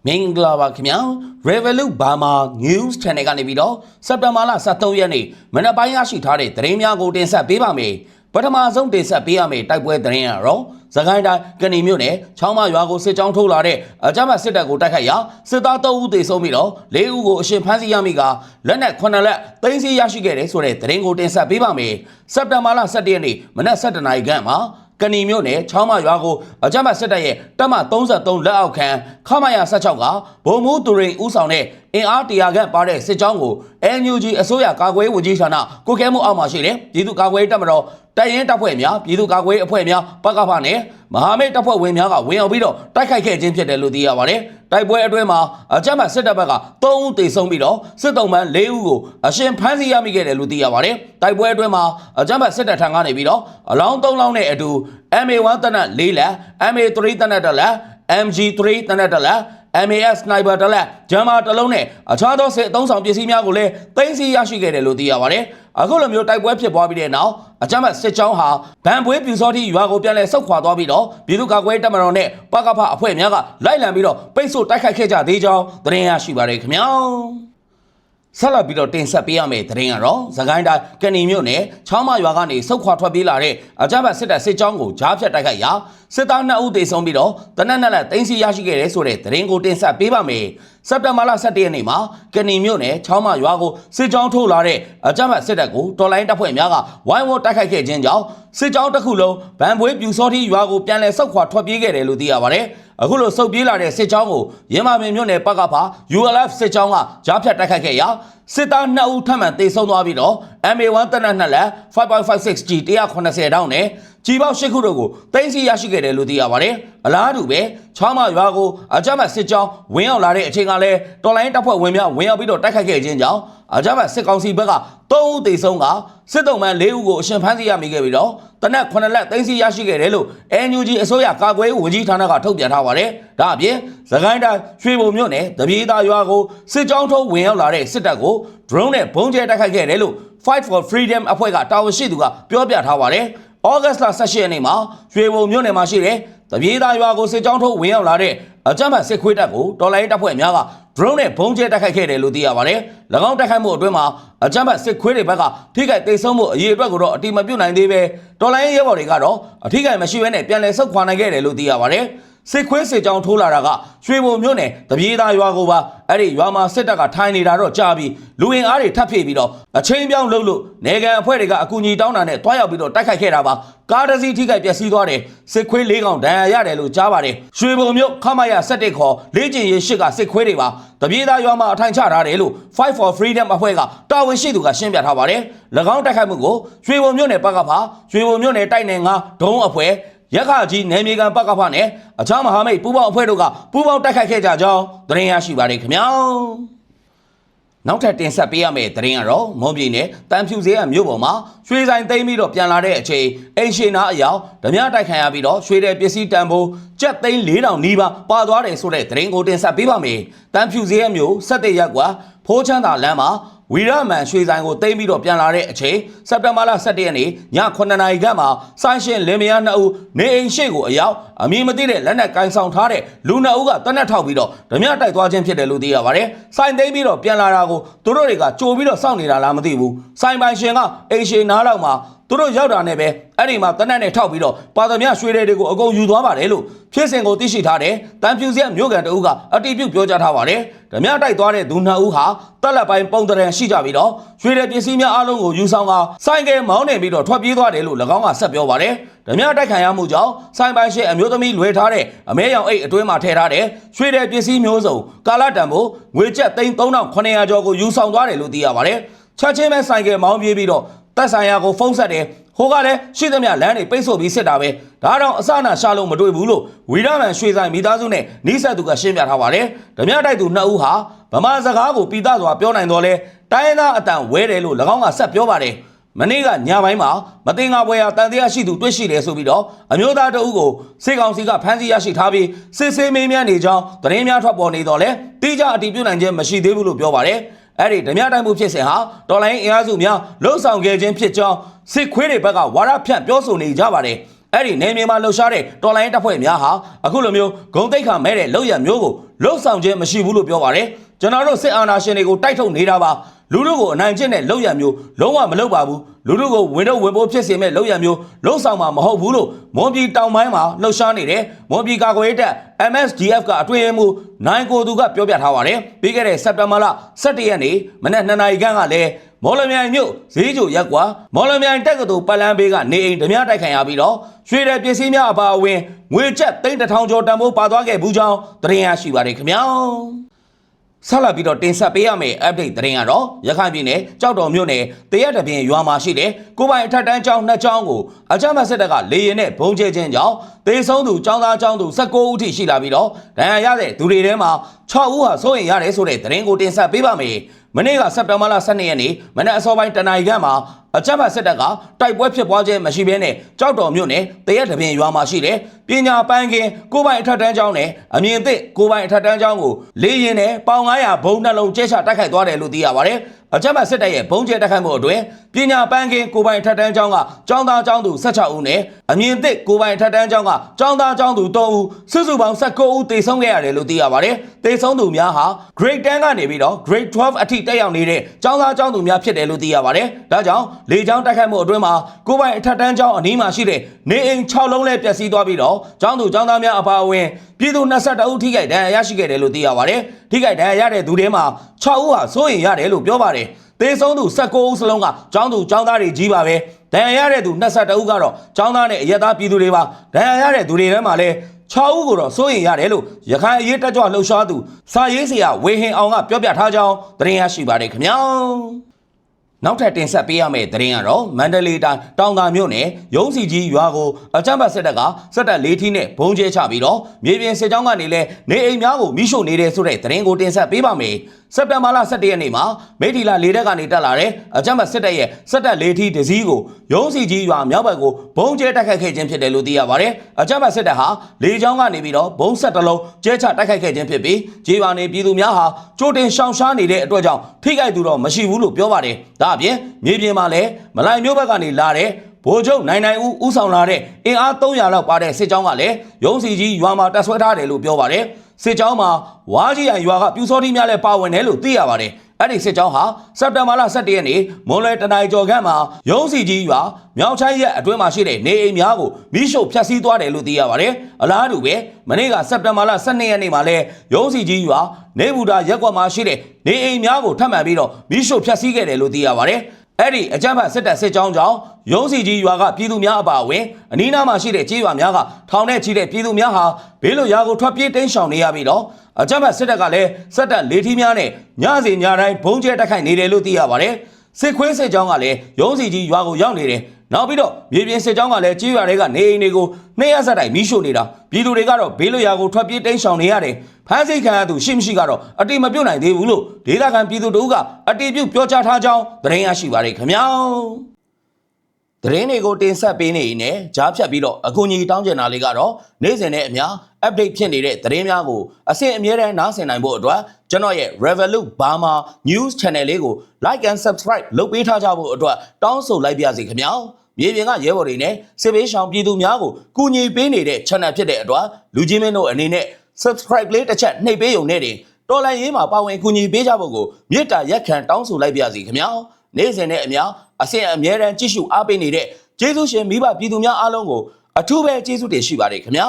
မင်္ဂလာပါခင်ဗျာ Revolut Burma News Channel ကနေပြီးတော့စက်တင်ဘာလ23ရက်နေ့မနက်ပိုင်းရရှိထားတဲ့သတင်းများကိုတင်ဆက်ပေးပါမယ်ပထမဆုံးတင်ဆက်ပေးရမယ့်တိုက်ပွဲသတင်းကတော့စကိုင်းတိုင်းကဏီမြို့နယ်ချောင်းမရွာကိုစစ်ကြောင်းထိုးလာတဲ့အကြမ်းဖက်စစ်တပ်ကိုတိုက်ခိုက်ရာစစ်သား3ဦးသေဆုံးပြီးတော့4ဦးကိုအရှင်ဖမ်းဆီးရမိကလက်နက်9လက်သိမ်းဆည်းရရှိခဲ့တယ်ဆိုတဲ့သတင်းကိုတင်ဆက်ပေးပါမယ်စက်တင်ဘာလ17ရက်နေ့မနက်7:00နာရီခန့်မှာကဏီမြို့နယ်ချောင်းမရွာကိုအကြမ်းဖက်စစ်တပ်ရဲ့တပ်မ33လက်အောက်ခံခမရ16ကဗိုလ်မှူးသူရိန်ဦးဆောင်တဲ့အင်အား100ခန့်ပါတဲ့စစ်ကြောင်းကို NUG အစိုးရကာကွယ်ရေးဝန်ကြီးဌာနကိုကဲမှုအောက်မှာရှိတဲ့ပြည်သူ့ကာကွယ်ရေးတပ်မတော်တပ်ရင်းတပ်ဖွဲ့များပြည်သူ့ကာကွယ်ရေးအဖွဲ့များပကဖနဲ့မဟာမိတ်တပ်ဖွဲ့ဝင်များကဝင်ရောက်ပြီးတော့တိုက်ခိုက်ခဲ့ခြင်းဖြစ်တယ်လို့သိရပါတယ်။တိုက်ပွဲအတွင်းမှာအကြမ်းဖက်စစ်တပ်ဘက်က3ဦးသေဆုံးပြီးတော့စစ်တုံးမှန်4ဦးကိုအရှင်ဖမ်းဆီးရမိခဲ့တယ်လို့သိရပါတယ်။တိုက်ပွဲအတွင်းမှာအကြမ်းဖက်စစ်တပ်ထံကနေပြီးတော့အလောင်း3လောင်းနဲ့အတူ MA1 တနက်4လက် MA3 တနက်1လက် MG3 တနက်1လက်MAS Sniper တလက်ဂျမ်မာတစ်လုံးနဲ့အခြားသောစစ်အုံဆောင်ပစ္စည်းများကိုလည်းသိမ်းဆည်းရရှိခဲ့တယ်လို့သိရပါတယ်။အခုလိုမျိုးတိုက်ပွဲဖြစ်ပွားပြီးတဲ့နောက်အကြမ်းဖက်စစ်ကြောင်းဟာဗန်ပွေးပြူစောတိရွာကိုပြန်လည်ဆုတ်ခွာသွားပြီးတော့ပြည်သူ့ကာကွယ်တပ်မတော်နဲ့ပကဖအဖွဲ့များကလိုက်လံပြီးတော့ပိတ်ဆို့တိုက်ခိုက်ခဲ့ကြသေးကြောင်းသတင်းရရှိပါတယ်ခင်ဗျာ။ဆက်လက်ပြီးတော့တင်ဆက်ပေးရမယ့်သတင်းကတော့စကိုင်းတိုင်းကဏီမြို့နယ်ချောင်းမရွာကနေဆုတ်ခွာထွက်ပြေးလာတဲ့အကြမ်းဖက်စစ်တပ်စစ်ကြောင်းကိုကြားဖြတ်တိုက်ခိုက်ရာစစ်သား2ဦးသေဆုံးပြီးတော့တနက်နဲ့သိမ်းဆည်းရရှိခဲ့တဲ့ဆိုတဲ့သတင်းကိုတင်ဆက်ပေးပါမယ်။စက်တင်ဘာလ17ရက်နေ့မှာကဏီမြို့နယ်ချောင်းမရွာကိုစစ်ကြောင်းထိုးလာတဲ့အကြမ်းဖက်စစ်တပ်ကိုတော်လိုင်းတပ်ဖွဲ့များကဝိုင်းဝန်းတိုက်ခိုက်ခဲ့ခြင်းကြောင့်စစ်ကြောင်းတစ်ခုလုံးဗန်ပွေးပြူစောတိရွာကိုပြန်လည်ဆုတ်ခွာထွက်ပြေးခဲ့တယ်လို့သိရပါတယ်။အခုလိုဆုတ်ပြေးလာတဲ့စစ်ကြောင်းကိုရင်းမာပင်မြို့နယ်ပကဖ ULF စစ်ကြောင်းကကြားဖြတ်တိုက်ခိုက်ခဲ့ရာစစ်သား2ဦးထပ်မံသေဆုံးသွားပြီးတော့ MA1 တနက်2လက် 5.56G 180တောင်းနဲ့ကြီးပေါက်8ခုတို့ကိုသိမ်းဆည်းရရှိခဲ့တယ်လို့သိရပါတယ်။အလားတူပဲချောင်းမရွာကိုအကြမ်းဖက်စစ်ကြောင်းဝင်ရောက်လာတဲ့အချိန်ကလည်းတော်လိုင်းတပ်ဖွဲ့ဝင်များဝင်ရောက်ပြီးတော့တိုက်ခိုက်ခဲ့ခြင်းကြောင့်အကြမ်းဖက်စစ်ကောင်စီဘက်က3ဦးသေဆုံးကစစ်တုံးမှန်4ဦးကိုအရှင်ဖမ်းဆီးရမိခဲ့ပြီးတော့တနက်9လက်သိမ်းဆည်းရရှိခဲ့တယ်လို့ NUG အစိုးရကာကွယ်ရေးဝန်ကြီးဌာနကထုတ်ပြန်ထားပါတယ်။ဒါအပြင်စကိုင်းတိုင်းရွှေဘုံမြို့နယ်တပြေးသားရွာကိုစစ်ကြောင်းထိုးဝင်ရောက်လာတဲ့စစ်တပ်ကို drone နဲ့ဘုံကျဲတိုက်ခိုက်ခဲ့တယ်လို့ Fight for Freedom အဖွဲ့ကတာဝန်ရှိသူကပြောပြထားပါတယ်။ဩဂတ်စ်လ18ရက်နေ့မှာရွှေဘုံမြို့နယ်မှာရှိတဲ့တပြေးသားရွာကိုစစ်ကြောင်းထိုးဝင်ရောက်လာတဲ့အကြမ်းဖက်စစ်ခွေးတပ်ကိုတော်လိုင်းတပ်ဖွဲ့များက drone နဲ့ဘုံကျဲတိုက်ခိုက်ခဲ့တယ်လို့သိရပါတယ်။၎င်းတိုက်ခိုက်မှုအတွင်းမှာအကြမ်းဖက်စစ်ခွေးတွေဘက်ကထိခိုက်ဒေဆုံးမှုအရေးအတွက်ကိုတော့အတိမပြုတ်နိုင်သေးပဲတော်လိုင်းရဲဘော်တွေကတော့အထိခိုက်မရှိဘဲနဲ့ပြန်လည်ဆုတ်ခွာနိုင်ခဲ့တယ်လို့သိရပါတယ်။စစ်ခွေးစစ်ကြောင်းထိုးလာတာကရွှေဘုံမြို့နယ်တပြေးသားရွာကိုပါအဲ့ဒီရွာမှာစစ်တပ်ကထိုင်နေတာတော့ကြာပြီးလူဝင်အားတွေထပ်ဖြည့်ပြီးတော့အချင်းပြောင်းလှုပ်လို့နေကန်အဖွဲ့တွေကအကူအညီတောင်းတာနဲ့တွားရောက်ပြီးတော့တိုက်ခိုက်ခဲ့တာပါကားတစ်စီးထိခိုက်ပျက်စီးသွားတယ်စစ်ခွေး၄ကောင်ဒဏ်ရာရတယ်လို့ကြားပါတယ်ရွှေဘုံမြို့ခမရ17ခေါ်လေ့ကျင့်ရေး8ကစစ်ခွေးတွေပါတပြေးသားရွာမှာအထိုင်ချထားတယ်လို့ Fight for Freedom အဖွဲ့ကတာဝန်ရှိသူကရှင်းပြထားပါတယ်၎င်းတိုက်ခိုက်မှုကိုရွှေဘုံမြို့နယ်ပကဖရွှေဘုံမြို့နယ်တိုက်နယ်9ဒုံးအဖွဲ့ရက်ခကြီးနယ်မြေကန်ပကဖနဲ့အခြားမဟာမိတ်ပူးပေါင်းအဖွဲ့တို့ကပူးပေါင်းတိုက်ခိုက်ခဲ့ကြကြောင်းသတင်းရရှိပါတယ်ခင်ဗျာနောက်ထပ်တင်ဆက်ပေးရမယ့်သတင်းကတော့မွန်ပြည်နယ်တန်ဖြူစဲရမြို့ပေါ်မှာရွှေဆိုင်သိမ်းပြီးတော့ပြန်လာတဲ့အချိန်အိမ်ရှင်နာအယောင်ဓမြတိုက်ခံရပြီးတော့ရွှေတဲ့ပစ္စည်းတန်ဖိုးကျပ်သိန်း4000နီးပါးပါသွားတယ်ဆိုတဲ့သတင်းကိုတင်ဆက်ပေးပါမယ်တန်ဖြူစဲရမြို့17ရက်ကွာဖိုးချမ်းသာလမ်းမှာဝီရမန်ရွှေဆိုင်ကိုသိမ်းပြီးတော့ပြန်လာတဲ့အချိန်စက်တင်ဘာလ17ရက်နေ့ည9:00နာရီခန့်မှာစိုင်းရှင်လင်မယား2ဦးနေအိမ်ရှိကိုအရောက်အမည်မသိတဲ့လက်နက်ကင်ဆောင်ထားတဲ့လူ2ဦးကတနက်ထောက်ပြီးတော့ဓမြတိုက်သွားခြင်းဖြစ်တယ်လို့သိရပါတယ်။စိုင်းသိမ်းပြီးတော့ပြန်လာတာကိုသူတို့တွေကကြိုပြီးတော့စောင့်နေတာလားမသိဘူး။စိုင်းပိုင်ရှင်ကအိမ်ရှိနားလောက်မှာသူတို့ရောက်တာနဲ့ပဲအဲ့ဒီမှာတနက်နဲ့ထောက်ပြီးတော့ပါသမ ရွှေတွေကိုအကုန်ယူသွားပါတယ်လို့ဖြစ်စဉ်ကိုသိရှိထားတဲ့တန်ဖြူစက်မြို့ကန်တအုပ်ကအတိပြုပြောကြားထားပါတယ်ဓမြတိုက်သွားတဲ့သူ2ဦးဟာတက်လက်ပိုင်းပုံတရံရှိကြပြီးတော့ရွှေတဲ့ပစ္စည်းများအလုံးကိုယူဆောင်ကစိုင်းကဲမောင်းနေပြီးတော့ထွက်ပြေးသွားတယ်လို့၎င်းကဆက်ပြောပါတယ်ဓမြတိုက်ခံရမှုကြောင့်စိုင်းပိုင်ရှိအမျိုးသမီးလွယ်ထားတဲ့အမဲရောင်အိတ်အတွင်းမှာထည့်ထားတဲ့ရွှေတဲ့ပစ္စည်းမျိုးစုံကာလတန်ဖို့ငွေကျပ်3900ကျော်ကိုယူဆောင်သွားတယ်လို့သိရပါတယ်ချက်ချင်းပဲစိုင်းကဲမောင်းပြေးပြီးတော့တက်ဆိုင်ရာကိုဖုံးဆက်တယ်ဟိုကလည်းရှိသမျှလမ်းတွေပိတ်ဆို့ပြီးစစ်တာပဲဒါတော့အစနာရှာလို့မတွေ့ဘူးလို့ဝီရမန်ရွှေဆိုင်မိသားစုနဲ့နီးစပ်သူကရှင်းပြထားပါတယ်ဓမြတိုက်သူ2ဦးဟာဗမာစကားကိုပိသားစွာပြောနိုင်တော့လဲတိုင်းသားအတန်ဝဲတယ်လို့၎င်းကဆက်ပြောပါတယ်မနေ့ကညပိုင်းမှာမတင်ငါပွဲရတန်တရားရှိသူတွေ့ရှိတယ်ဆိုပြီးတော့အမျိုးသားတအုပ်ကိုစစ်ကောင်စီကဖမ်းဆီးရရှိထားပြီးစစ်ဆေးမေးမြန်းနေကြောင်းသတင်းများထွက်ပေါ်နေတော့လဲတိကျအတည်ပြုနိုင်ခြင်းမရှိသေးဘူးလို့ပြောပါတယ်အဲ့ဒီဓမြတိုက်မှုဖြစ်စဉ်ဟာတော်လိုင်းအင်အားစုများလှုံ့ဆော်ခဲ့ခြင်းဖြစ်ကြောင်းစစ်ခွေးတွေဘက်ကဝါဒဖြန့်ပြောဆိုနေကြပါတယ် အဲ့ဒီနေမြေမှာလှုပ်ရှားတဲ့တော်လိုင်းတပ်ဖွဲ့များဟာအခုလိုမျိုးဂုံတိတ်ခါမဲတဲ့လောက်ရမျိုးကိုလှုပ်ဆောင်ခြင်းမရှိဘူးလို့ပြောပါတယ်ကျွန်တော်တို့စစ်အာဏာရှင်တွေကိုတိုက်ထုတ်နေတာပါလူတို့ကိုအနိုင်ကျင့်တဲ့လောက်ရမျိုးလုံးဝမလုပ်ပါဘူးလူတို့ကိုဝင်တော့ဝင်ဖို့ဖြစ်စေမဲ့လောက်ရမျိုးလှုပ်ဆောင်မှာမဟုတ်ဘူးလို့မွန်ပြည်တောင်ပိုင်းမှာလှုပ်ရှားနေတဲ့မွန်ပြည်ကာကွယ်ရေးတပ် MSDF ကအတွင်းမှုနိုင်ကိုသူကပြောပြထားပါတယ်ပြီးခဲ့တဲ့စက်တင်ဘာလ17ရက်နေ့မနက်2 နာရီခန့်ကလည်းမော်လမြိုင်မြို့ဈေးချိုရက်ကွာမော်လမြိုင်တက္ကသိုလ်ပတ်လန်းဘေးကနေအိမ်ဓမြတိုက်ခိုင်ရပြီးတော့ရွှေတဲ့ပစ္စည်းများအပါအဝင်ငွေကျပ်3,000 ကျော်တန်ဖိုးပါသွားခဲ့ဘူးကြောင်းသတင်းရရှိပါတယ်ခင်ဗျာဆက်လက်ပြီးတော့တင်ဆက်ပေးရမယ့် update သတင်းကတော့ရခိုင်ပြည်နယ်ကြောက်တော်မြို့နယ်တရက်တပြင်းရွာမှာရှိတဲ့ကိုပိုင်အထက်တန်းကျောင်း2ကျောင်းကိုအကြမ်းဖက်စစ်တပ်ကလေရင်နဲ့ဘုံကျဲခြင်းကြောင့်တေဆုံးသူကျောင်းသားကျောင်းသူ19ဦးထိရှိလာပြီးတော့ဒဏ်ရာရတဲ့သူတွေထဲမှာ6ဦးဟာစိုးရင်ရတယ်ဆိုတဲ့သတင်းကိုတင်ဆက်ပေးပါမယ်မနေ့ကစက်တင်ဘာလ12ရက်နေ့မနက်အစောပိုင်းတနာရီခန့်မှာအကြမ်းဖက်စစ်တပ်ကတိုက်ပွဲဖြစ်ပွားခြင်းမရှိဘဲနဲ့ကြောက်တော်မြို့နယ်တရက်တပြင်းရွာမှာရှိတဲ့ပညာပန်းခင်ကိုပိုင်အထက်တန်းကျောင်းနဲ့အမြင့်သစ်ကိုပိုင်အထက်တန်းကျောင်းကိုလေရင်နဲ့ပေါင်900ဘုံနှလုံးကျဲချတိုက်ခိုက်သွားတယ်လို့သိရပါတယ်အကြမ်းဖက်စစ်တပ်ရဲ့ဘုံကျဲတိုက်ခိုက်မှုအတွင်းပညာပန်းခင်ကိုပိုင်ထက်တန်းကျောင်းကကျောင်းသားကျောင်းသူ16ဦးနဲ့အမြင့်သစ်ကိုပိုင်ထက်တန်းကျောင်းကကျောင်းသားကျောင်းသူ3ဦးစုစုပေါင်း19ဦးသေဆုံးခဲ့ရတယ်လို့သိရပါတယ်သေဆုံးသူများဟာ Grade 10ကနေပြီးတော့ Grade 12အထိတက်ရောက်နေတဲ့ကျောင်းသားကျောင်းသူများဖြစ်တယ်လို့သိရပါတယ်ဒါကြောင့်လေကျောင်းတိုက်ခိုက်မှုအတွင်းမှာကိုပိုင်အထက်တန်းကျောင်းအနီးမှာရှိတဲ့နေအိမ်6လုံးလည်းပျက်စီးသွားပြီးတော့ကျောင်းသူကျောင်းသားများအပါအဝင်ပြည်သူ22ဦးထိခိုက်ဒဏ်ရာရရှိခဲ့တယ်လို့သိရပါတယ်ထိခိုက်ဒဏ်ရာရတဲ့သူတွေမှာ6ဦးဟာစိုးရင်ရတယ်လို့ပြောပါတယ်သေဆုံးသူ19ဦးစလုံးကကျောင်းသူကျောင်းသားတွေကြီးပါပဲဒဏ်ရာရတဲ့သူ22ဦးကတော့ကျောင်းသားနဲ့အရက်သားပြည်သူတွေပါဒဏ်ရာရတဲ့သူတွေထဲမှာလည်း6ဦးကိုတော့စိုးရင်ရတယ်လို့ရခိုင်အရေးတက်ကြွလှုပ်ရှားသူစာရေးဆရာဝေဟင်အောင်ကပြောပြထားကြောင်းသတင်းရရှိပါတယ်ခင်ဗျာနောက်ထပ်တင်ဆက်ပေးရမယ့်သတင်းကတော့မန္တလေးတိုင်းတောင်သာမြို့နယ်ရုံးစီကြီးရွာကိုအကြမ်းဖက်စစ်တပ်ကစက်တပ်၄ထီးနဲ့ဘုံကျဲချပြီးတော့မြေပြင်စစ်ကြောင်းကနေလဲနေအိမ်များကိုမိရှို့နေတဲ့ဆိုတဲ့သတင်းကိုတင်ဆက်ပေးပါမယ်စက်တင်ဘာလ17ရက်နေ့မှာမိထီလာ၄တက်ကနေတက်လာတဲ့အကြမ်းဖက်စစ်တပ်ရဲ့စက်တပ်၄ထီးတစည်းကိုရုံးစီကြီးရွာမြောက်ဘက်ကိုဘုံကျဲတိုက်ခိုက်ခဲ့ခြင်းဖြစ်တယ်လို့သိရပါတယ်အကြမ်းဖက်စစ်တပ်ဟာလေကြောင်းကနေပြီးတော့ဘုံ17လုံးကျဲချတိုက်ခိုက်ခဲ့ခြင်းဖြစ်ပြီးကြေးရွာနေပြည်သူများဟာကြိုတင်ရှောင်ရှားနေတဲ့အတွက်ကြောင့်ထိခိုက်သူတော့မရှိဘူးလို့ပြောပါတယ်ဒါအပြင်မြေပြင်မှာလည်းမလိုင်မျိုးဘက်ကနေလာတဲ့ဗိုလ်ချုပ်နိုင်ဦးဦးဆောင်လာတဲ့အင်အား300လောက်ပါတဲ့စစ်ကြောင်းကလည်းရုံးစီကြီးရွာမှာတပ်ဆွဲထားတယ်လို့ပြောပါတယ်စစ်ကြောင်းမှာဝါကြီးရန်ရွာကပြူစောတိများလည်းပါဝင်တယ်လို့သိရပါတယ်အဲ့ဒီစစ်ကြောင်းဟာစက်တင်ဘာလ17ရက်နေ့မွန်လွယ်တနိုင်ကျော်ခန့်မှာရုံးစီကြီးရွာမြောက်ချိုင်းရက်အတွင်းမှာရှိတဲ့နေအိမ်များကိုမိရှို့ဖျက်ဆီးသွားတယ်လို့သိရပါတယ်အလားတူပဲမနေ့ကစက်တင်ဘာလ12ရက်နေ့မှာလည်းရုံးစီကြီးရွာနေဘူတာရက်ကွက်မှာရှိတဲ့နေအိမ်များကိုထပ်မံပြီးတော့မိရှို့ဖျက်ဆီးခဲ့တယ်လို့သိရပါတယ်အဲ့ဒီအကြမ်းဖက်စစ်တပ်စစ်ကြောင်းကြောင့်ရုံးစီကြီးရွာကပြည်သူများအပါအဝင်အနီးနားမှာရှိတဲ့ကြေးရွာများကထောင်ထဲချီတဲ့ပြည်သူများဟာဘေးလွတ်ရာကိုထွက်ပြေးတိမ်းရှောင်နေရပြီးတော့အကြမ်းဖက်စစ်တပ်ကလည်းစက်တပ်၄ထီးများနဲ့ညစီညတိုင်းဘုံကျဲတိုက်ခိုက်နေတယ်လို့သိရပါတယ်စစ်ခွေးစစ်ကြောင်းကလည်းရုံးစီကြီးရွာကိုရောက်နေတယ်နောက်ပြီးတော့မြေပြင်စစ်ကြောင်းကလည်းကြေးရွာတွေကနေအိမ်တွေကိုနှစ်ရက်ဆက်တိုင်မီးရှို့နေတာပြည်သူတွေကတော့ဘေးလွတ်ရာကိုထွက်ပြေးတိမ်းရှောင်နေရတယ်ဖမ်းဆီးခံရသူရှိမရှိကတော့အတိမပြုတ်နိုင်သေးဘူးလို့ဒေသခံပြည်သူတို့ကအတိပြုတ်ပြောကြားထားကြောင်းသတင်းရရှိပါတယ်ခင်ဗျာသတင်းတွေကိုတင်ဆက်ပေးနေနေကြားဖြတ်ပြီးတော့အကူအညီတောင်းကျင်တာလေးကတော့နေ့စဉ်နဲ့အများ update ဖြစ်နေတဲ့သတင်းများကိုအစဉ်အမြဲတမ်းနားဆင်နိုင်ဖို့အတွက်ကျွန်တော်ရဲ့ Revolut Burma News Channel လေးကို like and subscribe လုပ်ပေးထားကြဖို့အတွက်တောင်းဆိုလိုက်ပါစီခင်ဗျာမြေပြင်ကရဲဘော်တွေနဲ့စစ်ပေးရှောင်ပြည်သူများကိုကူညီပေးနေတဲ့ channel ဖြစ်တဲ့အတွက်လူကြီးမင်းတို့အနေနဲ့ subscribe လေးတစ်ချက်နှိပ်ပေးရုံနဲ့တင်တော်လိုင်းရေးမှာပါဝင်ကူညီပေးကြဖို့ကိုမေတ္တာရက်ခံတောင်းဆိုလိုက်ပါစီခင်ဗျာနေ့စဉ်နဲ့အများအစဉ်အမြဲတမ်းကြည့်ရှုအားပေးနေတဲ့ကျေးဇူးရှင်မိဘပြည်သူများအားလုံးကိုအထူးပဲကျေးဇူးတင်ရှိပါတယ်ခင်ဗျာ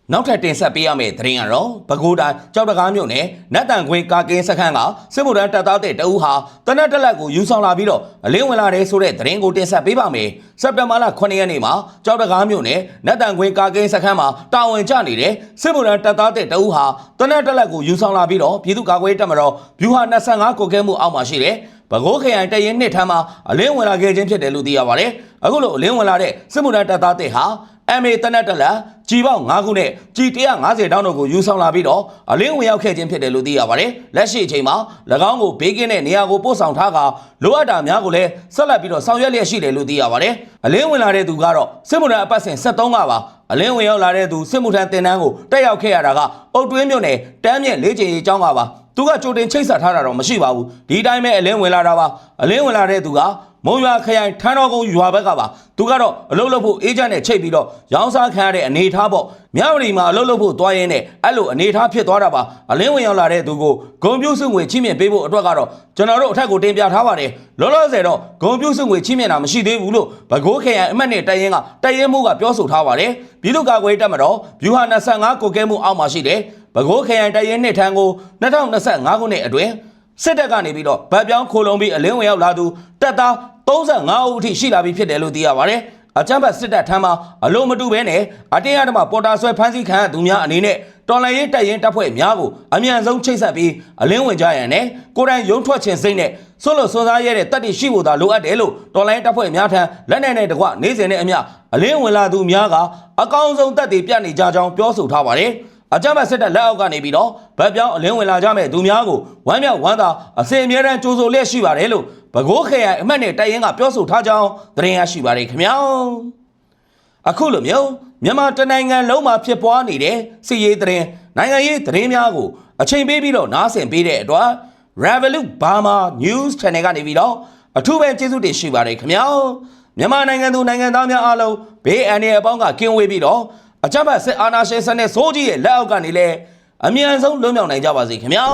နောက်ထပ်တင်ဆက်ပေးရမယ့်သတင်းကတော့ပဲခူးတိုင်းကြောက်တကားမြို့နယ်နတ်တန်ခွေကာကင်းစခန်းကစစ်မှုထမ်းတပ်သားတဲ့တအူးဟာတနက်တက်လက်ကိုယူဆောင်လာပြီးတော့အလင်းဝင်လာတယ်ဆိုတဲ့သတင်းကိုတင်ဆက်ပေးပါမယ်စက်တင်ဘာလ9ရက်နေ့မှာကြောက်တကားမြို့နယ်နတ်တန်ခွေကာကင်းစခန်းမှာတာဝန်ကျနေတဲ့စစ်မှုထမ်းတပ်သားတဲ့တအူးဟာတနက်တက်လက်ကိုယူဆောင်လာပြီးတော့ပြည်သူ့ကာကွယ်ရေးတပ်မတော်ဗျူဟာ25ကိုကဲမှုအောက်မှာရှိတဲ့ပဲခူးခရိုင်တရင်နှစ်ထမ်းမှာအလင်းဝင်လာခဲ့ခြင်းဖြစ်တယ်လို့သိရပါတယ်အခုလိုအလင်းဝင်လာတဲ့စစ်မှုထမ်းတပ်သားတဲ့ဟာ MA တနက်တက်လက်ကြီးပေါင်း9ခုနဲ့ကြီး150တောင်းတို့ကိုယူဆောင်လာပြီးတော့အလင်းဝင်ရောက်ခဲ့ခြင်းဖြစ်တယ်လို့သိရပါတယ်လက်ရှိအချိန်မှာ၎င်းကိုဘေးကင်းတဲ့နေရာကိုပို့ဆောင်ထားကလိုအပ်တာများကိုလည်းဆက်လက်ပြီးတော့ဆောင်ရွက်လျက်ရှိတယ်လို့သိရပါတယ်အလင်းဝင်လာတဲ့သူကတော့စစ်မှုထမ်းအပတ်စဉ်73ကပါအလင်းဝင်ရောက်လာတဲ့သူစစ်မှုထမ်းတင်တန်းကိုတက်ရောက်ခဲ့ရတာကအုတ်တွင်းမြို့နယ်တန်းမြင့်လေးကျင်ရီကျောင်းကပါသူကကြိုတင်ချိတ်ဆက်ထားတာတော့မရှိပါဘူးဒီတိုင်းပဲအလင်းဝင်လာတာပါအလင်းဝင်လာတဲ့သူက မုံရွာခရိုင်ထန်းတော်ကုန်းရွာဘက်ကပါသူကတော့အလုပ်လုပ်ဖို့အေဂျင့်နဲ့ချိတ်ပြီးတော့ရောင်းစားခံရတဲ့အနေထားပေါ့မြဝတီမှာအလုပ်လုပ်ဖို့သွားရင်းနဲ့အဲ့လိုအနေထားဖြစ်သွားတာပါအလင်းဝင်ရောက်လာတဲ့သူကိုဂုံပြူစုငွေချိမြင့်ပေးဖို့အတွက်ကတော့ကျွန်တော်တို့အထက်ကိုတင်ပြထားပါတယ်လောလောဆယ်တော့ဂုံပြူစုငွေချိမြင့်တာမရှိသေးဘူးလို့ဘကိုးခရိုင်အမှတ်နဲ့တိုင်ရင်ကတိုင်ရင်မှုကပြောဆိုထားပါတယ်ပြည်သူ့ကာကွယ်တပ်မတော်ဗျူဟာ25ကိုကဲမှုအောက်မှာရှိတယ်ဘကိုးခရိုင်တိုင်ရင်နှစ်ထံကို2025ခုနှစ်အတွင်းစစ်တပ်ကနေပြီးတော့ဗတ်ပြောင်းခိုလုံပြီးအလင်းဝင်ရောက်လာသူတပ်သား35ဦးအထိရှိလာပြီဖြစ်တယ်လို့သိရပါတယ်အကြမ်းဖက်စစ်တပ်ထမ်းမှာအလို့မတူဘဲနဲ့အတင်းအဓမ္မပေါ်တာဆွဲဖမ်းဆီးခံရသူများအနေနဲ့တော်လှန်ရေးတပ်ရင်းတပ်ဖွဲ့များကိုအမြန်ဆုံးချိတ်ဆက်ပြီးအလင်းဝင်ကြရန်နဲ့ကိုယ်တိုင်ရုံထွက်ခြင်းစိတ်နဲ့ဆွလို့စွန်စားရတဲ့တပ်တွေရှိဖို့သာလိုအပ်တယ်လို့တော်လှန်ရေးတပ်ဖွဲ့များထံလက်နက်နဲ့တကွနေစဉ်နဲ့အမျှအလင်းဝင်လာသူများကအကောင်းဆုံးတပ်တွေပြတ်နေကြကြောင်းပြောဆိုထားပါတယ်အကြမ်းဖက်စစ်တပ်လက်အောက်ကနေပြီးတော့ဗတ်ပြောင်းအလင်းဝင်လာကြမဲ့သူများကိုဝမ်းမြောက်ဝမ်းသာအစဉ်အမြဲတမ်းကြိုးဆိုလျက်ရှိပါတယ်လို့ဘကိုးခရိုင်အမှတ်နဲ့တိုင်ရင်ကပြောဆိုထားကြောင်းသတင်းရရှိပါတယ်ခင်ဗျာအခုလိုမျိုးမြန်မာတနိုင်ငံလုံးမှာဖြစ်ပွားနေတဲ့စစ်ရေးသတင်းနိုင်ငံရေးသတင်းများကိုအချိန်ပေးပြီးတော့နားဆင်ပေးတဲ့အတွက် Revolut Burma News Channel ကနေပြီးတော့အထူးပဲကျေးဇူးတင်ရှိပါတယ်ခင်ဗျာမြန်မာနိုင်ငံသူနိုင်ငံသားများအားလုံးဘေးအန္တရာယ်အပေါင်းကကင်းဝေးပြီးတော့အကြမ်းဖက်စစ်အာဏာရှင်စနစ်ဆိုးကြီးရဲ့လက်အောက်ကနေလည်းအမြန်ဆုံးလွတ်မြောက်နိုင်ကြပါစေခင်ဗျာ